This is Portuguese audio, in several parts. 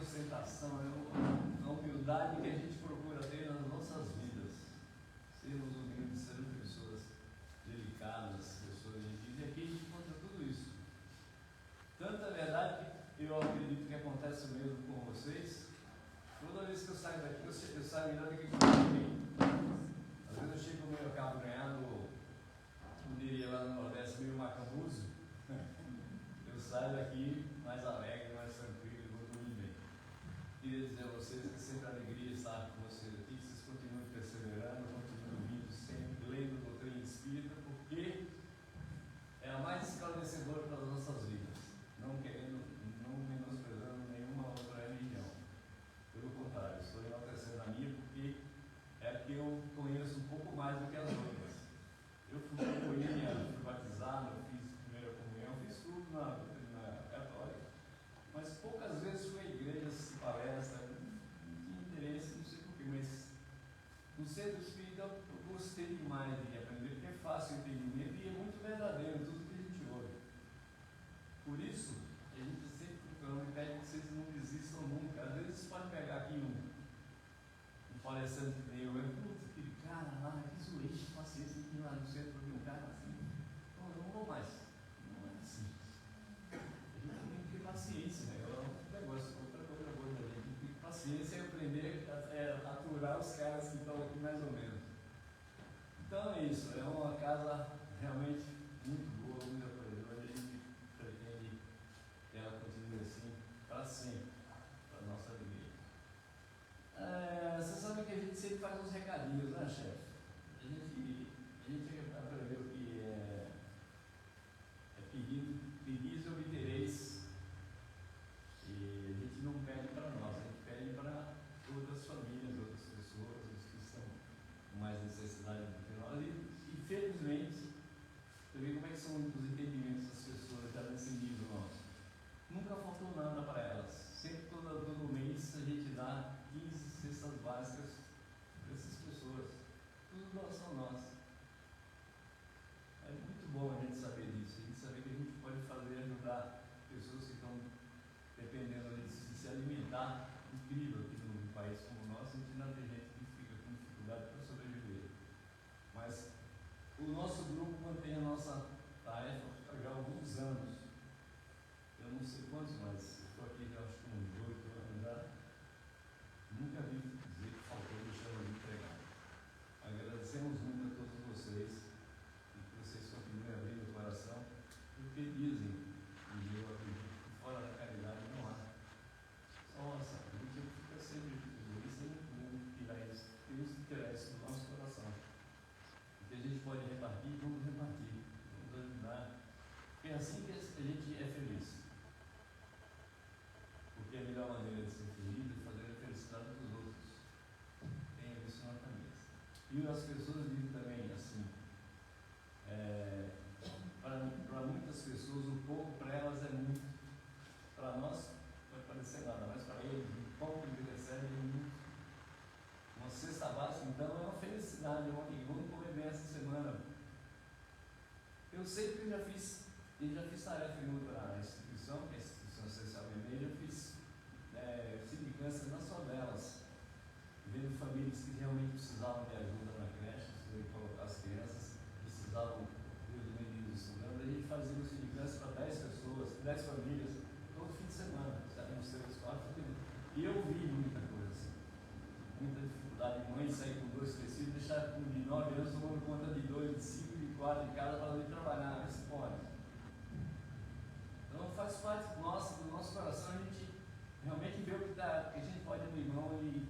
ostentação, a humildade que a gente procura ter nas nossas vidas. Sermos humildes, sermos pessoas delicadas, pessoas gentis, e aqui a gente encontra tudo isso. Tanta verdade que eu acredito que acontece mesmo com vocês. Toda vez que eu saio daqui, eu saio melhor do que quando eu cheguei. Às vezes eu chego com o meu carro ganhado, como diria lá no Nordeste, meio macamuzo. Eu saio daqui mais alegre, mais tranquilo e vou dormir bem. Queria dizer a vocês que sempre a alegria estar com vocês aqui, que vocês continuem perseverando, continuem vindo sempre, lendo a doutrina espírita, porque é a mais esclarecedora para as nossas vidas, não menosprezando nenhuma outra religião. Pelo contrário, estou enaltecendo a minha porque é a que eu conheço um pouco mais do que as outras. Eu fui fui batizado, eu fiz primeira comunhão, fiz tudo na católica, mas poucas vezes fui à igreja, assisti palestra, não tinha interesse, não sei porquê, mas no centro espírita eu gostei demais de aprender, porque é fácil o entendimento e é muito verdadeiro tudo que a gente ouve. Por isso, a gente sempre pede que vocês não desistam nunca. Às vezes vocês podem pegar aqui um palestrante que nem eu, putz, aquele cara lá, que zoeiro de paciência, que lá no centro de um cara assim, eu não vou mais. Não é assim. A gente tem que ter paciência, né? É um negócio, outra coisa boa da gente. A gente tem que ter paciência e aprender a aturar os caras que estão aqui mais ou menos. Então é isso, é uma casa realmente muito boa, muito acolhedora, e a gente pretende que ela continue assim para sempre, para a nossa alegria. Você sabe que a gente sempre faz uns recadinhos, né, chefe? A gente aprendeu que é pedis e obtereis. E a gente não pede para nós, a gente pede para outras famílias, outras pessoas, os que estão com mais necessidade do que nós. E felizmente, você vê como é que são os entendimentos das pessoas que estão nesse nível nosso. Nunca faltou nada para elas. Sempre, todo mês, a gente dá 15 cestas básicas para essas pessoas. Tudo doação nossa. É muito bom a gente saber disso. A gente saber que a gente pode ajudar pessoas que estão dependendo de se alimentar. Incrível aqui num país como o nosso, a gente não tem gente que fica com dificuldade para sobreviver. Mas o nosso grupo mantém a nossa tarefa já há alguns anos. Eu não sei quantos, mas estou aqui já acho que uns 8 anos já. Nunca vi dizer que faltou deixando de entregar. Agradecemos muito a todos vocês e que vocês continuem abrindo o coração, porque dizem, e eu acredito que fora da caridade não há. Nossa, a gente fica sempre sem tirar isso. Temos que tirar isso do nosso coração. O que a gente pode repartir, vamos repartir. Vamos ajudar. Porque é assim que a gente é feliz. Porque a melhor maneira de ser feliz é fazer a felicidade dos outros. Tenha isso na cabeça. E as pessoas dizem também assim, para muitas pessoas o pouco para elas é muito. Para nós vai parecer nada, mas para eles o pouco que eles recebem é muito. Uma cesta básica então é uma felicidade. Vamos comer bem essa semana. Eu sei que eu já fiz tarefa em outra instituição, que é a instituição social vermelha, eu fiz sindicância não só delas, vendo famílias que realmente precisavam de ajuda na creche, precisavam colocar as crianças, precisavam dos meninos estudando, a gente fazia uma sindicância para 10 pessoas, 10 famílias, todo fim de semana, uns 3, 4, e eu vi muita coisa assim, muita dificuldade de mãe sair com 2, 3 filhos, deixar um de 9 anos tomando conta de 2, de 5, de 4 de casa para ir trabalhar, esse pode. Então faz parte do nosso coração, a gente realmente vê o que a gente pode abrir mão e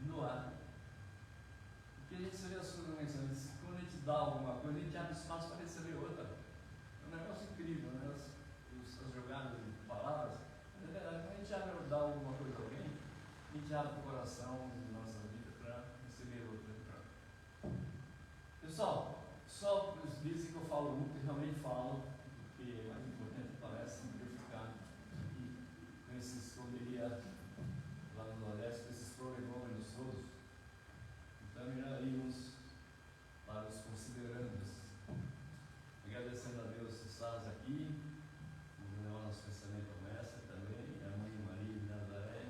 doar. Porque a gente se vê as coisas mensagens, quando a gente dá alguma coisa, a gente abre espaço para receber outra. É um negócio incrível, né? As jogadas de palavras, mas é verdade, quando a gente dá alguma coisa a alguém, a gente abre o coração da nossa vida para receber outra. Pessoal, só dizem que eu falo muito, e realmente falo, porque é mais importante parece do que ficar aqui com essa escolheria lá no Nordeste, com esses problemas todos. Então, já íamos para os considerandos, agradecendo a Deus que estás aqui, vamos levar nosso pensamento ao Mestre também, a Mãe Maria de Nazaré,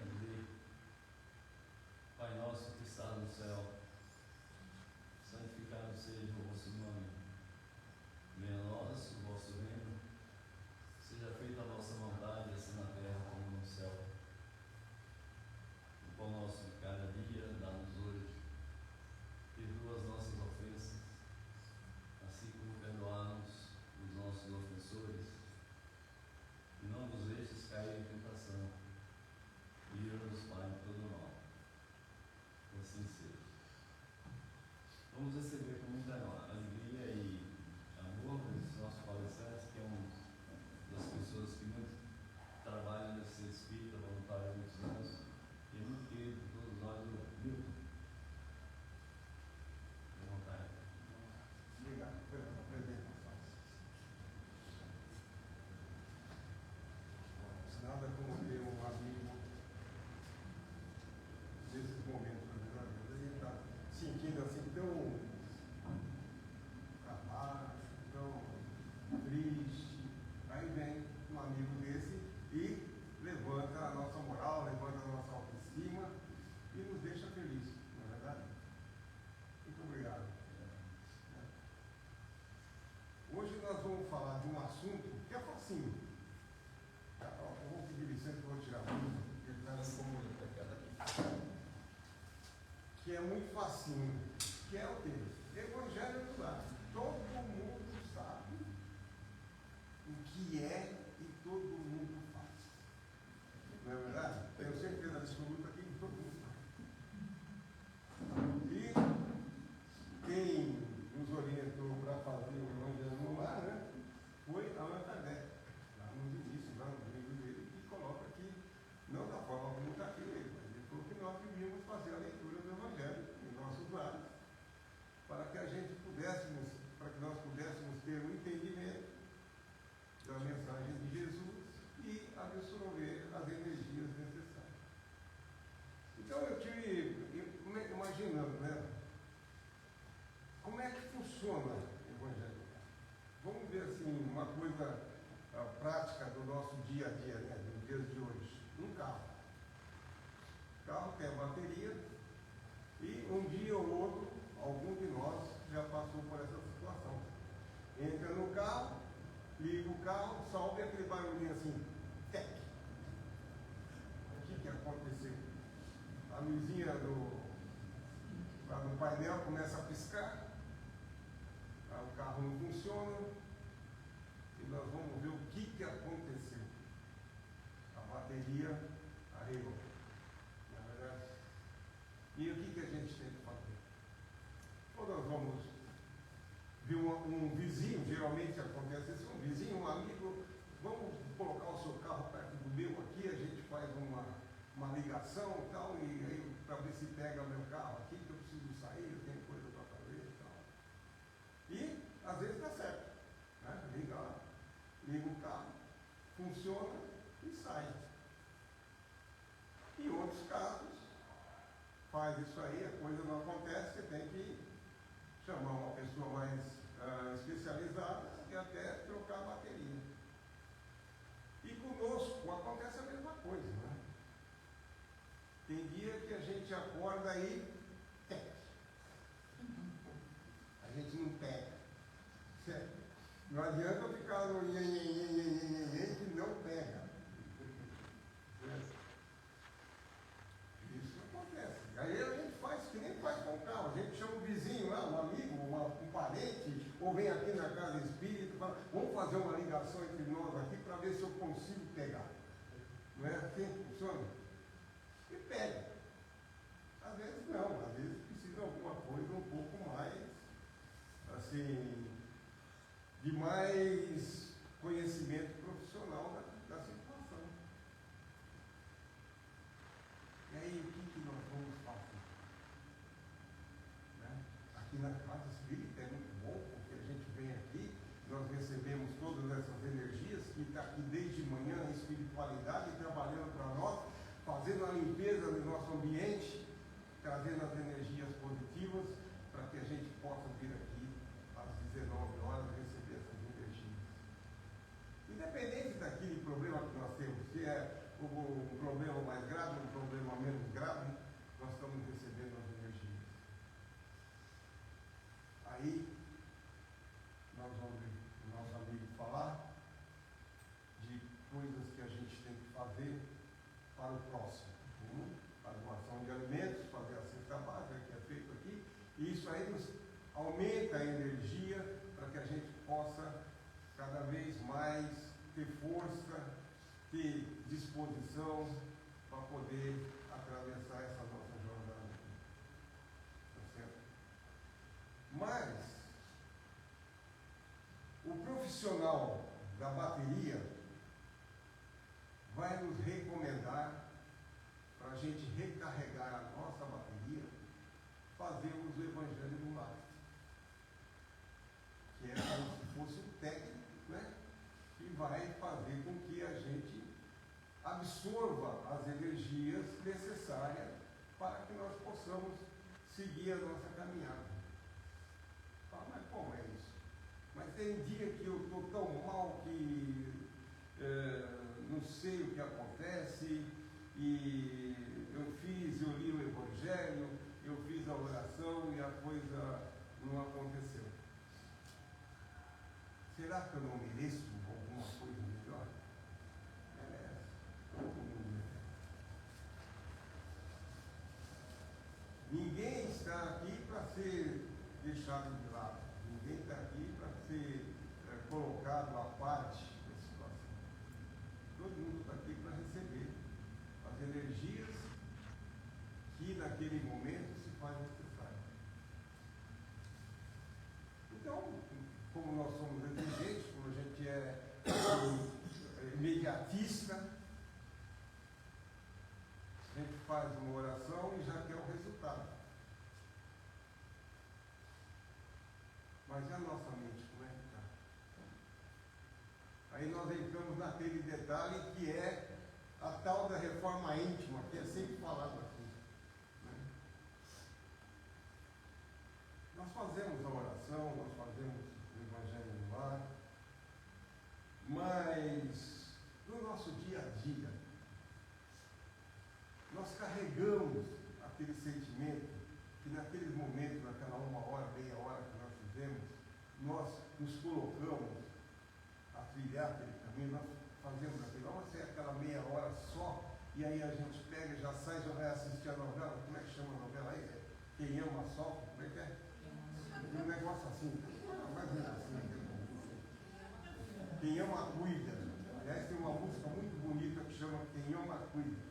fica facinho. Eu vou pedir licença que eu vou tirar muito, porque ele está no comum para cada aqui. Que é muito facinho. Que é o quê? Evangelho do lar. Todo mundo sabe o que é e todo mundo faz. Não é verdade? Tenho certeza absoluta que todo mundo faz. E quem nos orientou para fazer o Evangelho no lar, né, foi Allan Kardec, lá nos inícios, lá no livro dele, que coloca aqui, não da forma como está aqui ele, mas ele falou que nós devíamos fazer a leitura do Evangelho em nossos lares, para que nós pudéssemos ter o entendimento da mensagem de Jesus e absorver as energias necessárias. Então eu tive imaginando, né? Como é que funciona o Evangelho? Vamos ver assim, uma coisa prática do nosso dia a dia, né? Dos dias de hoje. Um carro. O carro tem a bateria e um dia ou outro, algum de nós já passou por essa situação. Entra no carro, liga o carro, só ouve aquele barulhinho assim, tec. O que aconteceu? A luzinha lá no painel começa a piscar, o carro não funciona, e nós vamos ver o que aconteceu. A bateria arregou. Na verdade. E o que a gente tem que fazer? Ou nós vamos ver um vizinho, geralmente acontece isso, um vizinho, um amigo, vamos colocar o seu carro perto do meu aqui, a gente faz uma ligação e tal, e aí para ver se pega o meu carro aqui, que eu preciso sair, eu tenho coisa para fazer e tal. E às vezes dá certo, né? Liga o carro, funciona e sai. Em outros casos, faz isso aí, a coisa não acontece, você tem que chamar uma pessoa mais especializada e até trocar a bateria. E conosco acontece a mesma coisa, né? Tem dia que a gente acorda aí, a gente não pega. Certo? Não adianta ficar no que não pega. Isso acontece. Aí a gente faz que nem faz com o carro. A gente chama o vizinho lá, um amigo, um parente, ou vem aqui na casa espírita e fala, vamos fazer uma ligação entre nós aqui para ver se eu consigo pegar. Não é assim que funciona? E pega. Às vezes não, às vezes precisa de alguma coisa um pouco mais, assim, de mais conhecimento profissional da situação. E aí, o que nós vamos fazer? Né? Aqui na casa espírita é muito bom, porque a gente vem aqui, nós recebemos todas essas energias, que está aqui desde manhã em espiritualidade, trabalhando para nós, fazendo a limpeza do nosso ambiente, trazendo as energias positivas, para que a gente possa vir aqui às 19 horas receber essas energias. Independente daquele problema que nós temos, se é um problema mais grave, um problema menos grave, nós estamos recebendo as energias. Aí, nós vamos ouvir o nosso amigo falar de coisas que a gente tem que fazer para o próximo. A doação de alimentos, fazer a cesta básica que é feito aqui, e isso aí nos aumenta a energia para que a gente possa cada vez mais ter força, ter disposição para poder atravessar essa nossa jornada. Tá certo? Mas o profissional da bateria vai nos recomendar, para a gente recarregar a nossa bateria, fazermos o Evangelho no lar, que é como se fosse um técnico, né? Que vai fazer com que a gente absorva as energias necessárias para que nós possamos seguir a nossa caminhada. Fala, mas como é isso? Mas tem dia que eu estou tão mal que não sei o que acontece, e eu li o Evangelho, eu fiz a oração e a coisa não aconteceu. Será que eu não mereço alguma coisa deixado de lado. Ninguém está aqui para ser colocado à parte da situação. Todo mundo está aqui para receber as energias que naquele momento se faz necessário. Então, como nós somos exigentes, como a gente é imediatista, a gente faz uma oração e já quer o resultado. Mas e a nossa mente, como é que está? Aí nós entramos naquele detalhe que é a tal da reforma íntima, que é sempre falado aqui. Né? Nós fazemos a oração, nós fazemos o Evangelho no lar, mas no nosso dia a dia, nós carregamos aquele sentimento que naqueles momentos, naquela 1 hora, meia hora que nós fizemos, nós nos colocamos a trilhar aquele caminho, nós fazemos aquilo, vamos ser aquela meia hora só, e aí a gente pega, já sai, já vai assistir a novela. Como é que chama a novela aí? Quem ama sofre, como é que é? Um negócio assim, mais ou menos assim. Quem ama cuida. Aliás, tem uma música muito bonita que chama Quem Ama Cuida.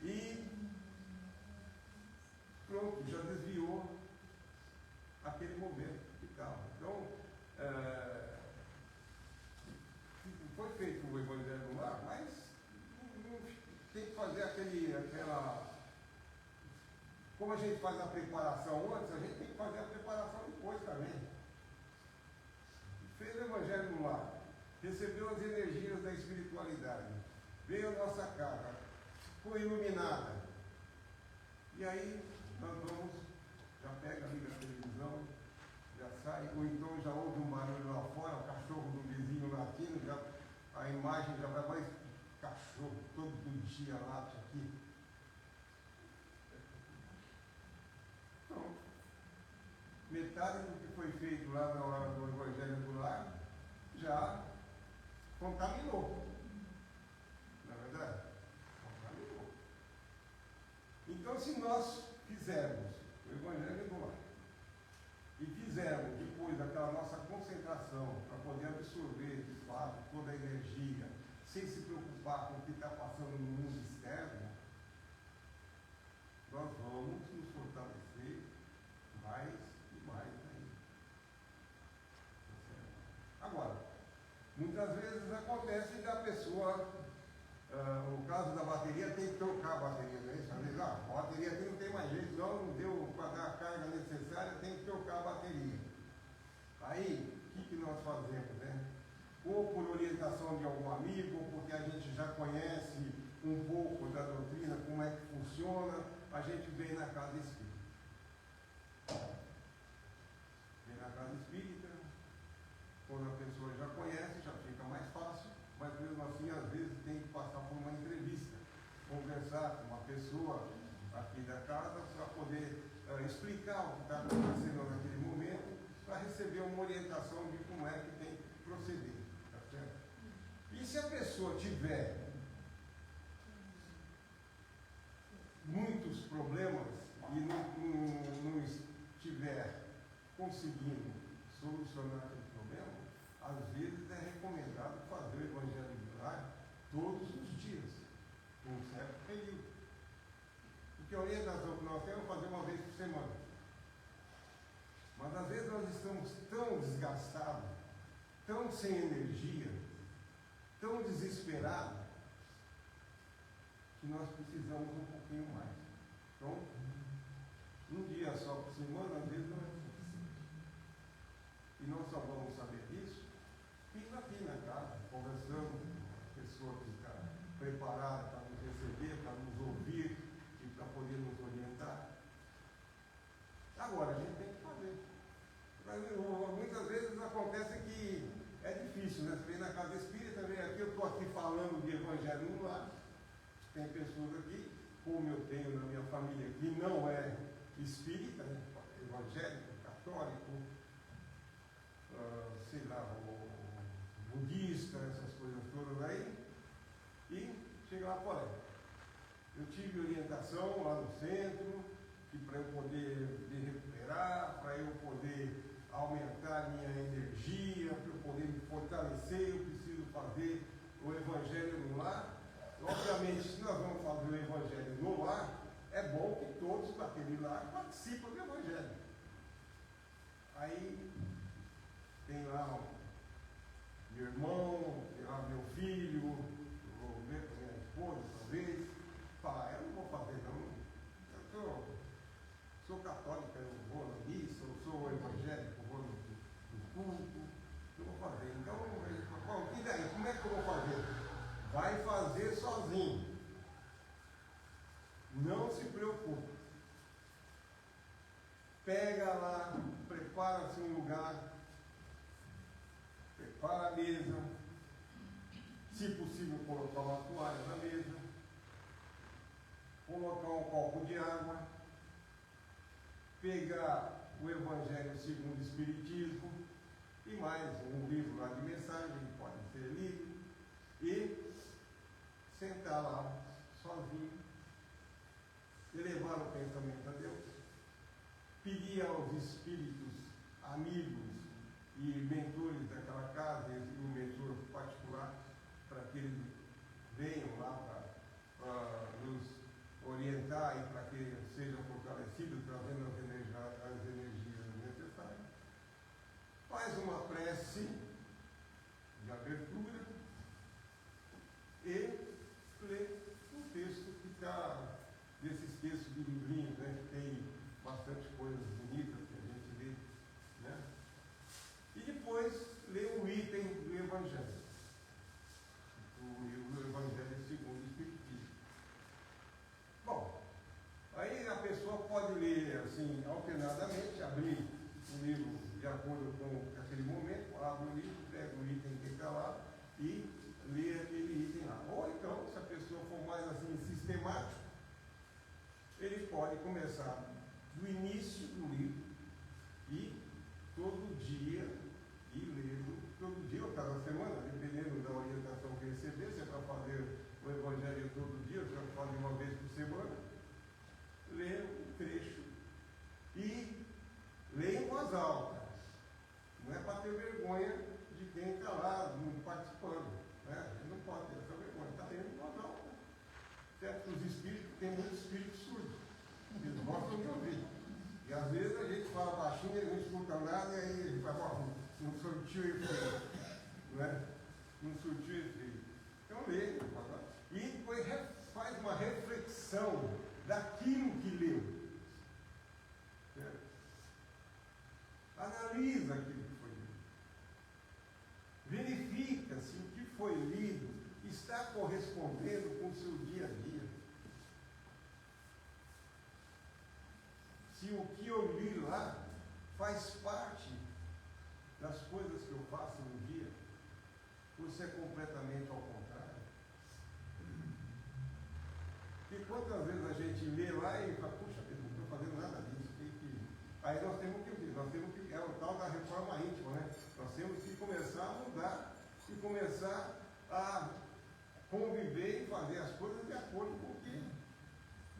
E pronto, já desviou aquele momento que estava. Então, foi feito o Evangelho no lar, mas não tem que fazer aquela. Como a gente faz a preparação antes, a gente tem que fazer a preparação depois também. Fez o Evangelho no lar, recebeu as energias da espiritualidade, veio a nossa casa, foi iluminada. E aí nós vamos, já pega, liga a televisão, já sai, ou então já ouve um barulho lá fora, o cachorro do vizinho latindo, já, a imagem já vai mais cachorro, todo dia late aqui. Pronto. Metade do que foi feito lá na hora do Evangelho do lar já contaminou. Não é verdade? Contaminou. Então, se nós fizermos o Evangelho do lar e fizermos depois aquela nossa concentração para poder absorver de fato toda a energia, sem se preocupar com o que está passando no mundo externo, nós vamos nos fortalecer mais e mais ainda. Agora, muitas vezes acontece que a pessoa, no caso da bateria, tem que trocar a bateria, né? Às vezes, a bateria aqui não tem mais jeito, não deu para dar a carga necessária, tem que trocar a bateria. Aí, o que nós fazemos, né? Ou por orientação de algum amigo, ou porque a gente já conhece um pouco da doutrina, como é que funciona, a gente vem na casa espírita. Vem na casa espírita, quando a pessoa já conhece, já fica mais fácil, mas mesmo assim, às vezes, tem que passar por uma entrevista, conversar com uma pessoa aqui da casa, para poder explicar o que está acontecendo naquele momento, para receber uma orientação de como é que tem que proceder. Tá certo? E se a pessoa tiver muitos problemas e não estiver conseguindo solucionar aquele problema, às vezes é recomendado fazer o Evangelho do lar todos os dias, por um certo período. Porque a orientação que nós temos é fazer uma vez por semana. Mas às vezes nós estamos tão desgastados, tão sem energia, tão desesperados, que nós precisamos um pouquinho mais. Então, um dia só por semana, às vezes não é suficiente. E nós só vamos saber disso vindo aqui na casa, conversando com a pessoa que está preparada para nos receber, para nos ouvir e para poder nos orientar. Agora, a gente tem que fazer. Muitas vezes acontece que é difícil, né? Você vem na casa espírita, vem aqui, eu estou aqui falando de Evangelho no lar. Tem pessoas aqui, como eu tenho na minha família, que não é espírita, né? Evangélico, católico, sei lá, budista, essas coisas todas aí, e chega lá fora. Eu tive orientação lá no centro, que para eu poder me recuperar, aumentar a minha energia, para eu poder me fortalecer, eu preciso fazer o Evangelho no lar. Obviamente, se nós vamos fazer o Evangelho no lar, é bom que todos daquele lar participem do Evangelho. Aí tem lá meu irmão, tem lá meu filho, eu vou ver com minha esposa talvez, falar, eu não vou fazer não, eu sou católica, eu vou na missa, eu sou evangélico, eu vou no culto, eu vou fazer. Então, bom, e daí, como é que eu vou fazer? Vai fazer sozinho. Não se preocupe. Pega lá, prepara-se um lugar, prepara a mesa, se possível colocar uma toalha na mesa, colocar um copo de água, pegar o Evangelho segundo o Espiritismo e mais um livro lá de mensagem que pode ser lido e sentar lá sozinho, elevar o pensamento a Deus, pedir aos espíritos amigos e mentores daquela casa e um mentor particular para que eles venham lá para nos orientar e para que seja fortalecido, trazendo as energias necessárias. Faz uma prece de abertura e lê um texto que está desses textos de livrinhos, né, que tem bastante coisas bonitas que a gente lê, né? E depois lê um item do Evangelho, o Evangelho segundo o Espiritismo. Bom, aí a pessoa pode ler assim, alternadamente, abrir o livro de acordo com aquele momento, abre o livro, pega o item que está lá e lê aquele item lá. Ou então, se a pessoa for mais assim sistemático, ele pode começar do início do livro e todo dia ir lendo, todo dia ou cada semana, dependendo da orientação que receber, se é para fazer o Evangelho todo dia, ou se é para fazer uma vez por semana, ler um trecho e ler em voz alta. Não é para ter vergonha de quem está lá participando, né? Ele não pode ter essa vergonha, está lendo em voz alta. Certo? Os espíritos, tem muitos espíritos surdos, eles gostam de ouvir. E às vezes a gente fala baixinho, ele não escuta nada, e aí ele fala, não surtiu efeito, não é? Não surtiu efeito. Então lê, e depois faz uma reflexão daquilo que leu. Certo? Analisa aquilo que foi lido. Verifica se o que foi lido está correspondendo com o seu dia a dia. Se o que eu li lá faz parte das coisas que eu faço no dia, ou se é completamente ao contrário. Porque quantas vezes a gente lê lá e fala, puxa, eu não estou fazendo nada disso. Aí nós temos que, é o tal da reforma íntima, né? Nós temos que começar a mudar e começar a conviver e fazer as coisas de acordo com o que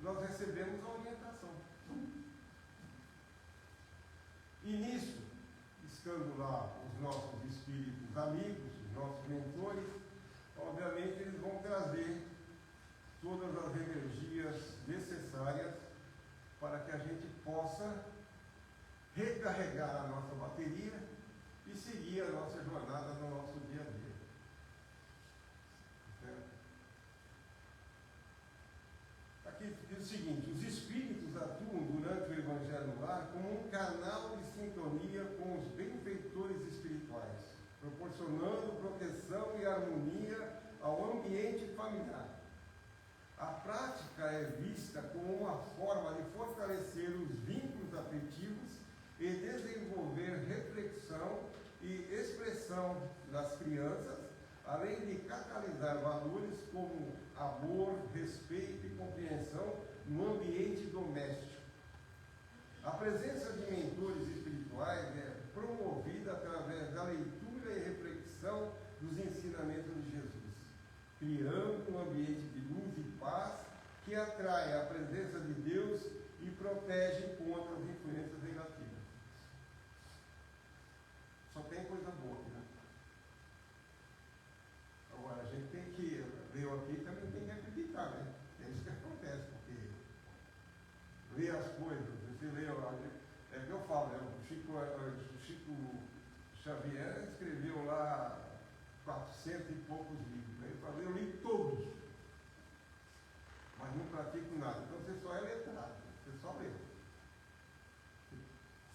nós recebemos a orientação. E nisso, estando lá os nossos espíritos amigos, os nossos mentores, obviamente eles vão trazer todas as energias necessárias para que a gente possa recarregar a nossa bateria e seguir a nossa jornada no nosso dia a dia. Certo? Aqui diz o seguinte: os espíritos atuam durante o Evangelho no lar como um canal de sintonia com os benfeitores espirituais, proporcionando proteção e harmonia ao ambiente familiar. A prática é vista como uma forma de fortalecer os vínculos afetivos e desenvolver reflexão e expressão das crianças, além de catalisar valores como amor, respeito e compreensão no ambiente doméstico. A presença de mentores espirituais é promovida através da leitura e reflexão dos ensinamentos de Jesus, criando um ambiente de luz e paz que atrai a presença de Deus e protege contra as influências negativas. o Xavier escreveu lá 400 e poucos livros. Ele falou, eu li todos, mas não pratico nada. Então você só é letrado, você só lê. Você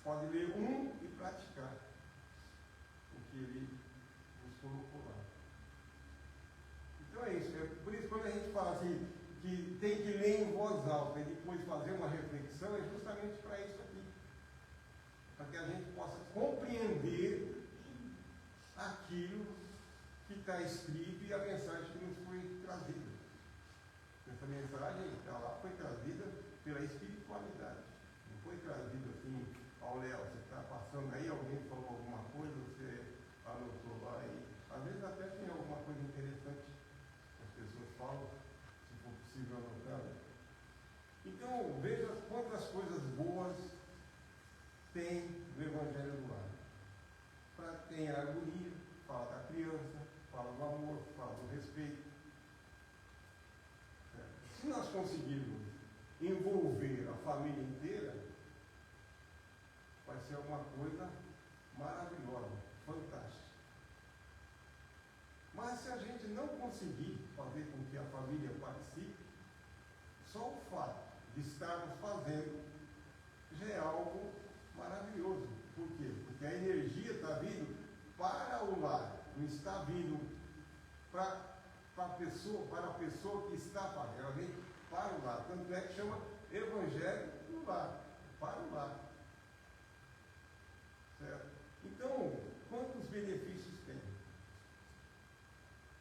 pode ler um e praticar o que ele nos colocou lá. Então é isso. Por isso, quando a gente fala assim, que tem que ler em voz alta e depois fazer uma reflexão, é justamente para isso aqui. Para que a gente possa compreender aquilo que está escrito e a mensagem que nos foi trazida. Essa mensagem está lá, foi trazida pela espiritualidade. Não foi trazida assim, ao Léo, você está passando aí, alguém falou alguma coisa, você anotou lá e às vezes até tem alguma coisa interessante que as pessoas falam, se for possível anotar. Então, veja quantas coisas boas tem no Evangelho do Lar. Tem a harmonia, fala da criança, fala do amor, fala do respeito. Se nós conseguirmos envolver a família inteira, vai ser alguma coisa maravilhosa, fantástica. Mas se a gente não conseguir fazer com que a família participe, só o fato de estarmos fazendo já é algo maravilhoso. Por quê? Porque a energia está vindo para o lar, não está vindo para a pessoa que está fazendo, ela vem para o lar. Tanto é que chama Evangelho do Lar, para o lar. Certo? Então, quantos benefícios tem?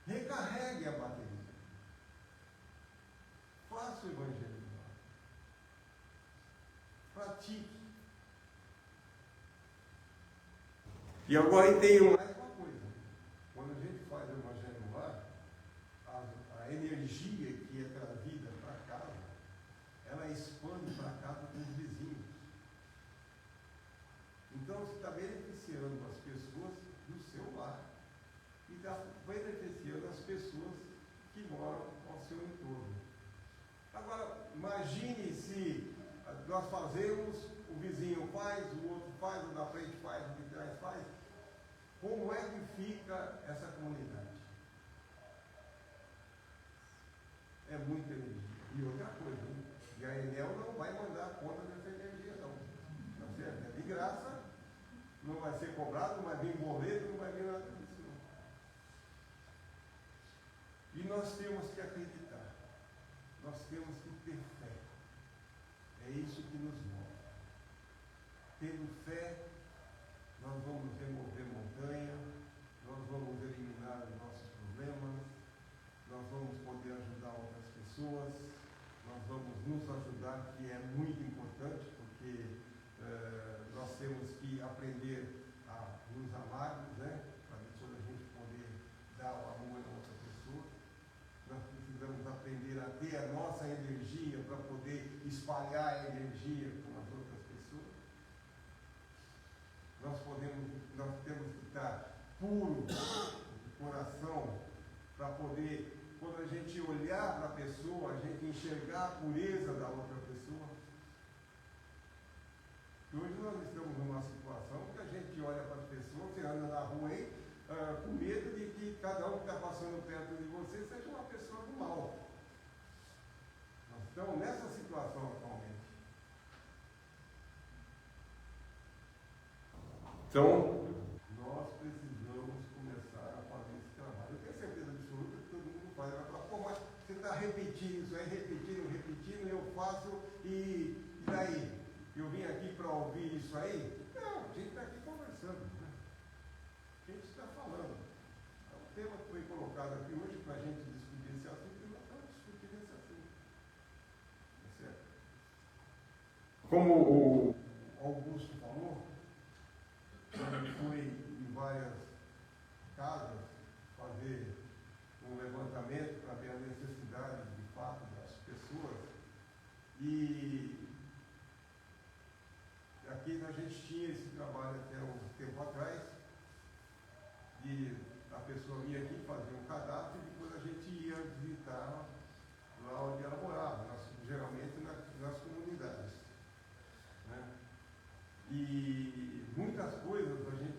Recarregue a bateria. Faça o Evangelho do Lar. Pratique. E agora tem mais uma coisa. Quando a gente faz o Evangelho no Lar, a energia que é trazida para casa, ela expande para a casa dos vizinhos. Então você está beneficiando as pessoas do seu lar e está beneficiando as pessoas que moram ao seu entorno. Agora, imagine se nós fazemos, o vizinho faz, o outro faz, o da frente faz, o de trás faz. Como é que fica essa comunidade? É muita energia. E outra coisa, hein? E a Enel não vai mandar conta dessa energia, não. Tá certo? É de graça, não vai ser cobrado, não vai vir boleto, não vai vir nada disso, não. E nós temos que acreditar. Nós temos que ter fé. É isso que nos move. Tendo fé, nós vamos remover montanha, nós vamos eliminar os nossos problemas, nós vamos poder ajudar outras pessoas, nós vamos nos ajudar, que é muito importante, porque nós temos que aprender a nos amarmos, né? Para depois a gente poder dar o amor a outra pessoa. Nós precisamos aprender a ter a nossa energia para poder espalhar a energia com as outras pessoas. Nós temos que estar puro de coração para poder, quando a gente olhar para a pessoa, a gente enxergar a pureza da outra pessoa. E hoje nós estamos numa situação que a gente olha para as pessoas, você anda na rua aí, com medo de que cada um que está passando perto de você seja uma pessoa do mal. Nós estamos nessa situação atualmente. Então, nós precisamos começar a fazer esse trabalho. Eu tenho certeza absoluta que todo mundo faz. Vai falar, pô, mas você está repetindo isso aí, repetindo, eu faço e daí? Eu vim aqui para ouvir isso aí? Não, a gente está aqui conversando, né? A gente está falando. O tema que foi colocado aqui hoje para a gente discutir esse assunto, e nós estamos discutindo esse assunto. Tá certo? Como o Augusto falou, ele foi em várias casas fazer um levantamento para ver a necessidade de fato das pessoas. E aqui a gente tinha esse trabalho até um tempo atrás, de a pessoa vinha aqui fazer um cadastro e depois a gente ia visitar lá onde ela morava, geralmente nas comunidades. Né? E muitas coisas a gente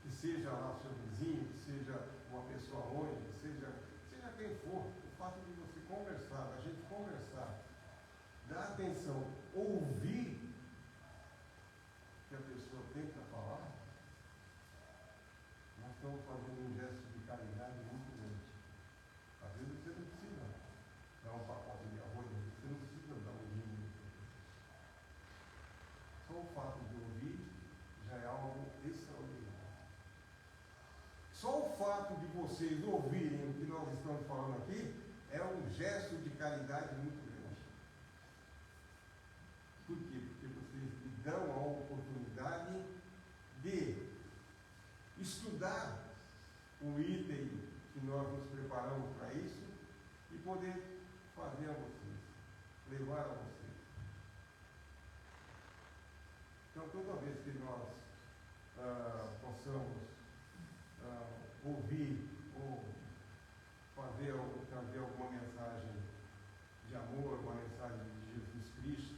que seja lá seu vizinho, que seja uma pessoa longe, que seja quem for, o fato de você conversar, a gente conversar, dar atenção, ouvir o que a pessoa tem para falar, nós estamos fazendo um gesto de caridade muito grande. Às vezes você não precisa dar um pacote de arroz, você não precisa dar um vinho. Só o fato de ouvir já é algo extraordinário. Só o fato de vocês ouvirem o que nós estamos falando aqui é um gesto de caridade muito grande. Por quê? Porque vocês me dão a oportunidade de estudar um item que nós nos preparamos para isso e poder fazer a vocês, levar a vocês. Então, toda vez que nós possamos ouvir ou trazer alguma mensagem de amor, uma mensagem de Jesus Cristo,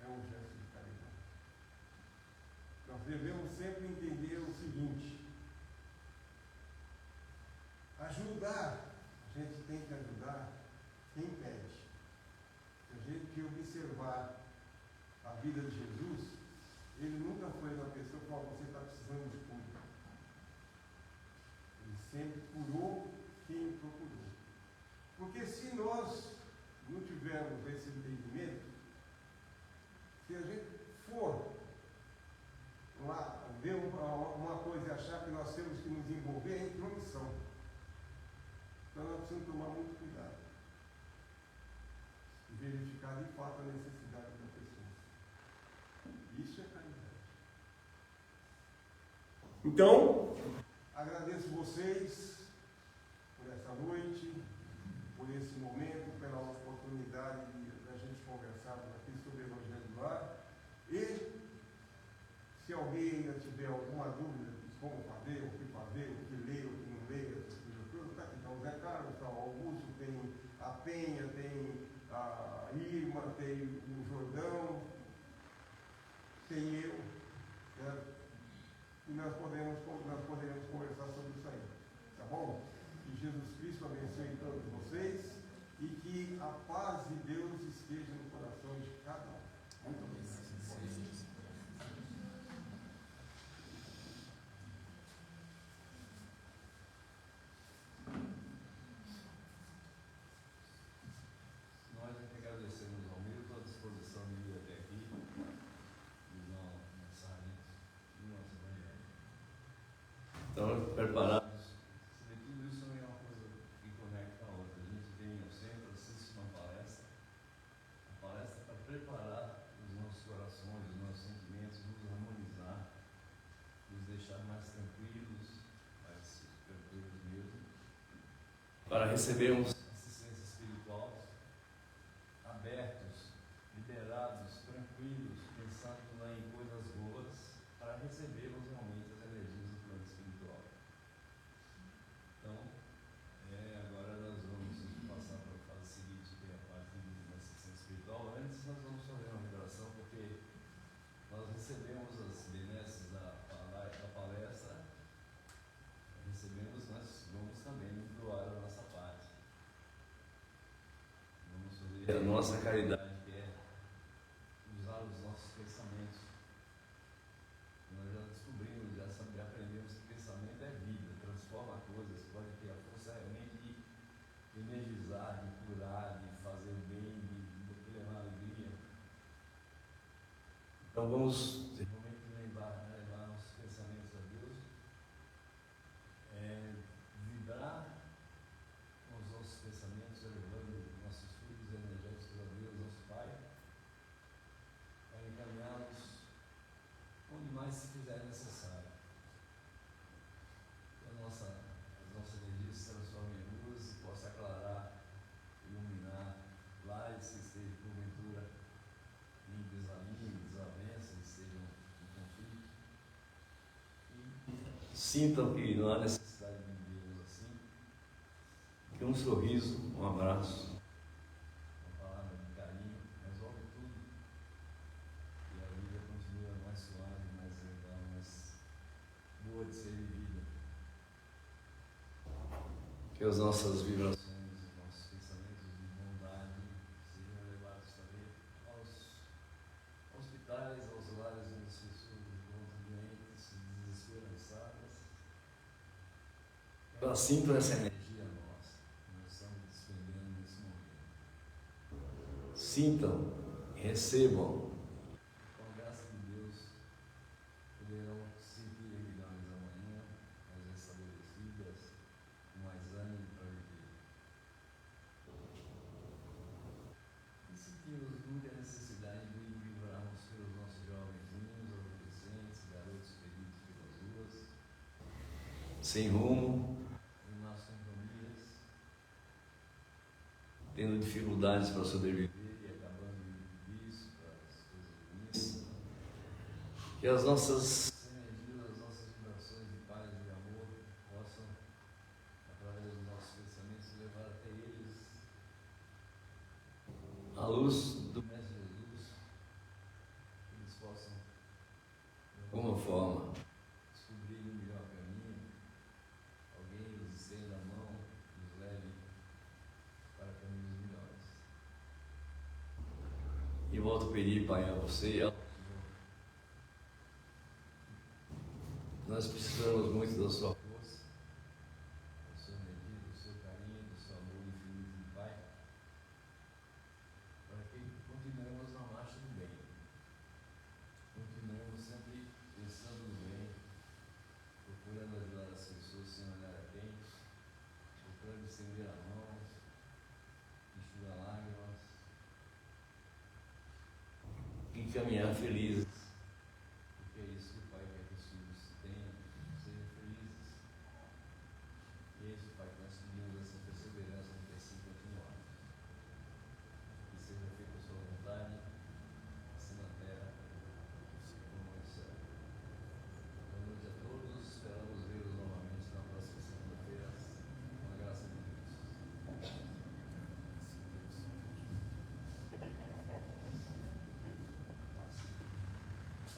é um gesto de caridade. Nós devemos sempre entender o seguinte: ajudar, a gente tem que ajudar quem pede. Se a gente observar a vida de Jesus, ele nunca foi uma pessoa que falou: você está precisando de cura. Ele sempre curou quem procurou. Porque se nós não tivermos esse entendimento, se a gente for lá ver uma coisa e achar que nós temos que nos envolver, é intromissão. Então nós precisamos tomar muito cuidado e verificar de fato a necessidade da pessoa. Isso é caridade. Então, agradeço vocês por essa noite, por esse momento, pela oportunidade da gente conversarmos aqui sobre o Evangelho do Lar. E, se alguém ainda tiver alguma dúvida de como fazer, o que ler, o que não ler, está aqui. Então, o Zé Carlos, está o Augusto, tem a Penha, tem a Irma, tem o Jordão, tem eu, né? E nós poderemos conversar sobre isso aí, tá bom? Que Jesus Cristo abençoe todos vocês e que a paz de Deus esteja no coração de cada um. Muito obrigado. Nós é que agradecemos ao Milton a disposição de vir até aqui e não mensagens do nosso Evangelho. Então, preparados. Você vê, tudo isso também é uma coisa que conecta a outra. A gente vem ao centro, assiste uma palestra. A palestra para preparar os nossos corações, os nossos sentimentos, nos harmonizar, nos deixar mais tranquilos mesmo, para recebermos assistência espiritual, abertos, liberados, tranquilos, pensando em coisas boas, para recebermos realmente as energias do plano espiritual. Então, agora nós vamos passar para a fase seguinte, que é a parte da assistência espiritual. Antes nós vamos fazer uma vibração, porque nós recebemos as benesses da palestra, nós vamos também doar a nossa parte. Vamos fazer a nossa caridade, que é usar os nossos pensamentos. Nós já descobrimos, já aprendemos que pensamento é vida, transforma coisas, pode ter a força realmente de energizar, de curar, de fazer o bem, de levar alegria. Então vamos realmente levar nossos pensamentos a Deus, vibrar com os nossos pensamentos, elevando nossos fluidos energéticos a Deus, nosso Pai, para encaminhá-los onde mais se fizer necessário. Que as nossas energias se transformem em luz e possa aclarar, iluminar lares que estejam porventura em desalinho, desavença, estejam em conflito. E sintam que não há necessidade de vivermos assim. Que um sorriso, um abraço, uma palavra de carinho, resolve tudo. E a vida continua mais suave, mais legal, mais boa de ser vivida. Que as nossas vibrações, os nossos pensamentos de bondade sejam levados também aos hospitais, aos lares onde as pessoas encontram doentes, desesperançadas. Elas sintam essa energia nossa, que nós estamos despendendo nesse momento. Sintam, recebam. Com a graça de Deus, poderão sentir reuniões amanhã, mais estabelecidas, com mais ânimo para viver. E sentimos muita necessidade de vibrarmos pelos nossos jovenzinhos, adolescentes, garotos perdidos pelas ruas, sem rumo, em más companhias, tendo dificuldades para sobreviver e acabando de vício para as coisas ruins. Que as nossas energias, as nossas vibrações de paz e de amor possam, através dos nossos pensamentos, levar até eles a luz do Mestre Jesus, que eles possam, de alguma forma, descobrir um melhor caminho, alguém nos estenda a mão, nos leve para caminhos melhores. E volto a pedir, Pai, a você e a nós precisamos muito da sua força, da sua energia, do seu carinho, do seu amor infinito de Pai, para que continuemos na marcha do bem. Continuemos sempre pensando no bem, procurando ajudar as pessoas sem olhar a quem, procurando estender a mão, enxugar lágrimas e caminhar felizes